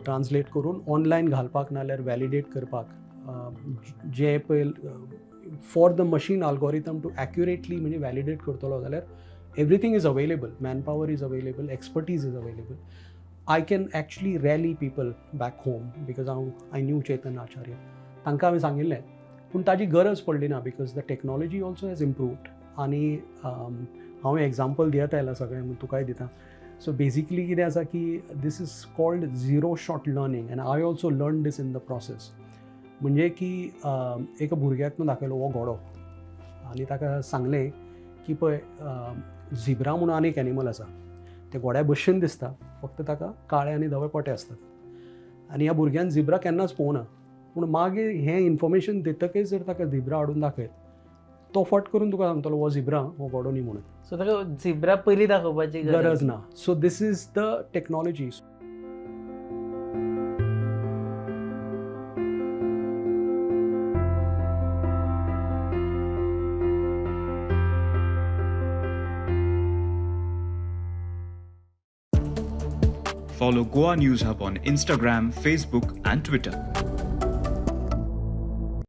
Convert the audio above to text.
Translate करून online घालपाक नाल्यार वॅलिडेट करपाक जे पळय for the machine algorithm to accurately म्हणजे वॅलिडेट करतलो जाल्यार everything is available, manpower is available, expertise is available. I can actually rally people back home because I knew Chaitanya Acharya, तांकां हांवें सांगिल्लें, पूण ताजी गरज पडली ना because the technology also has improved. आनी हांव एग्जाम्पल दियत आयला सगळें, तुकाय दिता. सो बेसिकली कितें आसा की this is called zero shot learning and I also learn this in the process. म्हणजे की एका भुरग्याक दाखयलो हो घोडो आनी ताका सांगलें की पळय झिब्रा म्हणून आनी एक एनिमल आसा, ते घोड्या भशेन दिसता, फक्त ताका काळे आनी धवे पोटे आसतात. आनी ह्या भुरग्यान झिब्रा केन्नाच पळोवना, पूण मागीर हें इन्फॉर्मेशन दितकच जर ताका झिब्रा हाडून दाखयत, तो फट करून तुका सांगतलो हो झिब्रा, हो घोडो न्ही म्हणून. सो ताका झिब्रा पयलीं दाखोवपाची गरज ना. So this is the technology. Follow Goa News Hub on Instagram, Facebook, and Twitter.